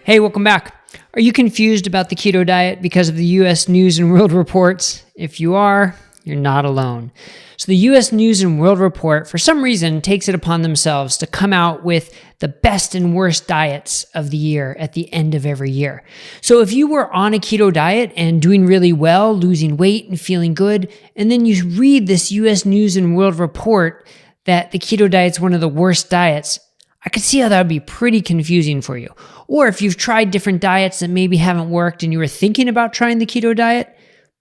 Hey, welcome back. Are you confused about the keto diet because of the U.S. News and World Reports? If you are, you're not alone. So the U.S. News and World Report, for some reason, takes it upon themselves to come out with the best and worst diets of the year at the end of every year. So if you were on a keto diet and doing really well, losing weight and feeling good, and then you read this U.S. News and World Report that the keto diet's one of the worst diets, I could see how that would be pretty confusing for you. Or if you've tried different diets that maybe haven't worked and you were thinking about trying the keto diet,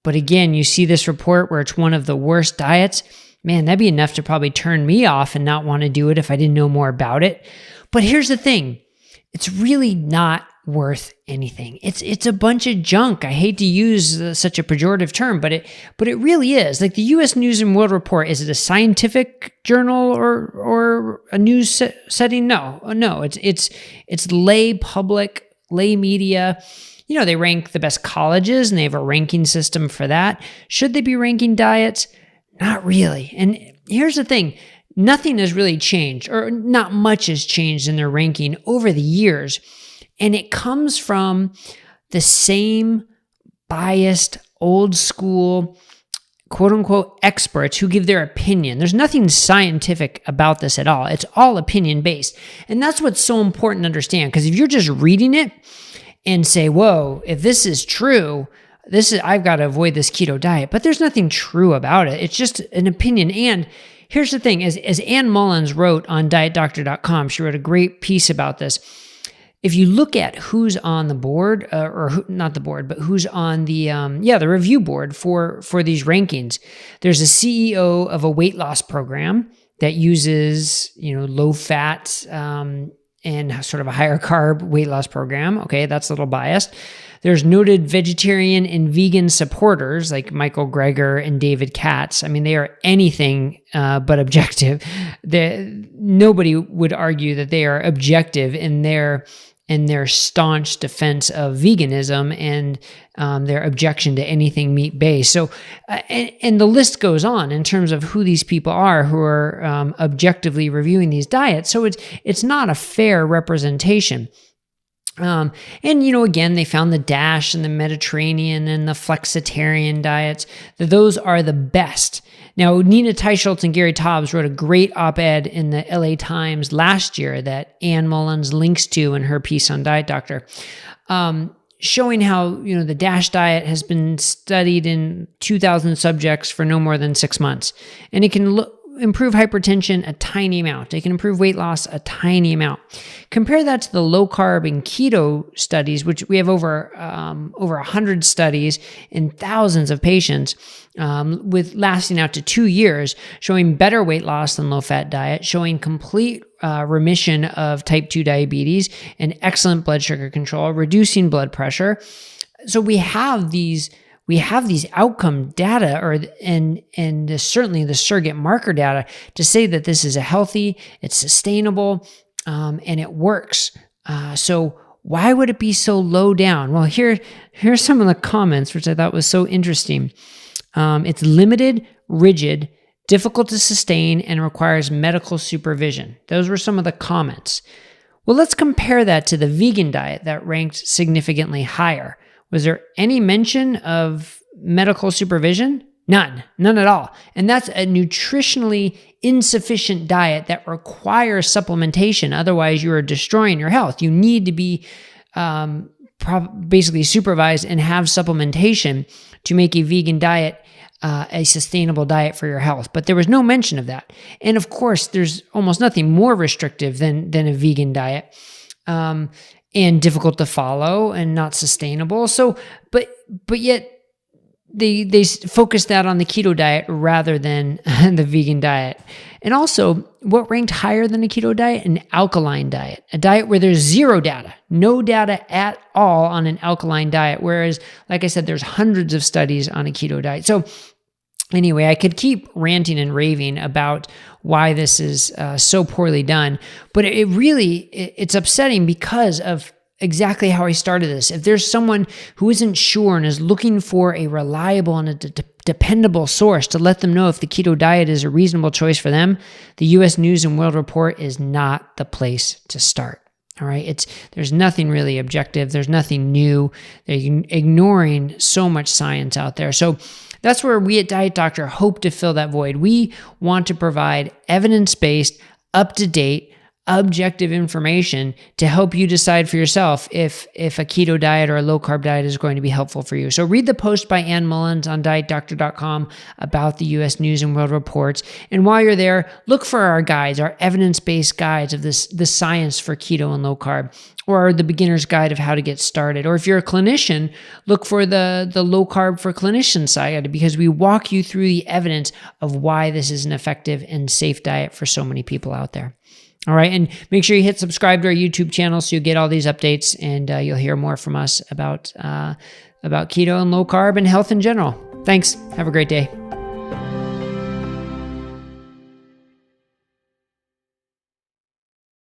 but again, you see this report where it's one of the worst diets, man, that'd be enough to probably turn me off and not want to do it if I didn't know more about it. But here's the thing, it's really not worth anything. It's a bunch of junk. I hate to use such a pejorative term, but it really is. Like the U.S. News and World Report, is it a scientific journal or a news setting? No. It's lay public, lay media. You know, they rank the best colleges and they have a ranking system for that. Should they be ranking diets? Not really. And here's the thing, nothing has really changed, or not much has changed in their ranking over the years. And it comes from the same biased, old school, quote unquote, experts who give their opinion. There's nothing scientific about this at all. It's all opinion based. And that's what's so important to understand, because if you're just reading it and say, whoa, if this is true, I've got to avoid this keto diet. But there's nothing true about it. It's just an opinion. And here's the thing, as Ann Mullins wrote on dietdoctor.com, she wrote a great piece about this. If you look at who's on the board, not the board, but who's on the review board for these rankings, there's a CEO of a weight loss program that uses, low fat and sort of a higher carb weight loss program. Okay, that's a little biased. There's noted vegetarian and vegan supporters like Michael Greger and David Katz. I mean, they are anything but objective. Nobody would argue that they are objective in their staunch defense of veganism and their objection to anything meat-based. So, and the list goes on in terms of who these people are who are objectively reviewing these diets. So it's not a fair representation. And, again, they found the DASH and the Mediterranean and the flexitarian diets, that those are the best. Now, Nina Teicholz and Gary Taubes wrote a great op-ed in the LA Times last year that Ann Mullins links to in her piece on Diet Doctor, showing how, the DASH diet has been studied in 2,000 subjects for no more than 6 months. And it can improve hypertension a tiny amount. It can improve weight loss a tiny amount. Compare that to the low carb and keto studies, which we have over 100 studies in thousands of patients, with lasting out to 2 years, showing better weight loss than low fat diet, showing complete remission of type 2 diabetes and excellent blood sugar control, reducing blood pressure. So we have these outcome data and certainly the surrogate marker data to say that this is it's sustainable, and it works. So why would it be so low down? Well, here's some of the comments, which I thought was so interesting. It's limited, rigid, difficult to sustain, and requires medical supervision. Those were some of the comments. Well, let's compare that to the vegan diet that ranked significantly higher. Was there any mention of medical supervision? None at all. And that's a nutritionally insufficient diet that requires supplementation. Otherwise, you are destroying your health. You need to be basically supervised and have supplementation to make a vegan diet a sustainable diet for your health. But there was no mention of that. And of course, there's almost nothing more restrictive than a vegan diet. And difficult to follow and not sustainable. So, but yet they focus that on the keto diet rather than the vegan diet. And also, what ranked higher than a keto diet? An alkaline diet, a diet where there's zero data, no data at all on an alkaline diet. Whereas, like I said, there's hundreds of studies on a keto diet. So anyway, I could keep ranting and raving about why this is so poorly done, but it's upsetting because of exactly how I started this. If there's someone who isn't sure and is looking for a reliable and a dependable source to let them know if the keto diet is a reasonable choice for them, the U.S. News and World Report is not the place to start. All right, there's nothing really objective. There's nothing new. They're ignoring so much science out there. So that's where we at Diet Doctor hope to fill that void. We want to provide evidence-based, up-to-date, objective information to help you decide for yourself if a keto diet or a low-carb diet is going to be helpful for you. So read the post by Ann Mullins on dietdoctor.com about the U.S. News and World Reports. And while you're there, look for our guides, our evidence-based guides of the science for keto and low-carb, or the beginner's guide of how to get started. Or if you're a clinician, look for the low carb for clinician side, because we walk you through the evidence of why this is an effective and safe diet for so many people out there. All right, and make sure you hit subscribe to our YouTube channel so you'll get all these updates, and you'll hear more from us about keto and low carb and health in general. Thanks. Have a great day.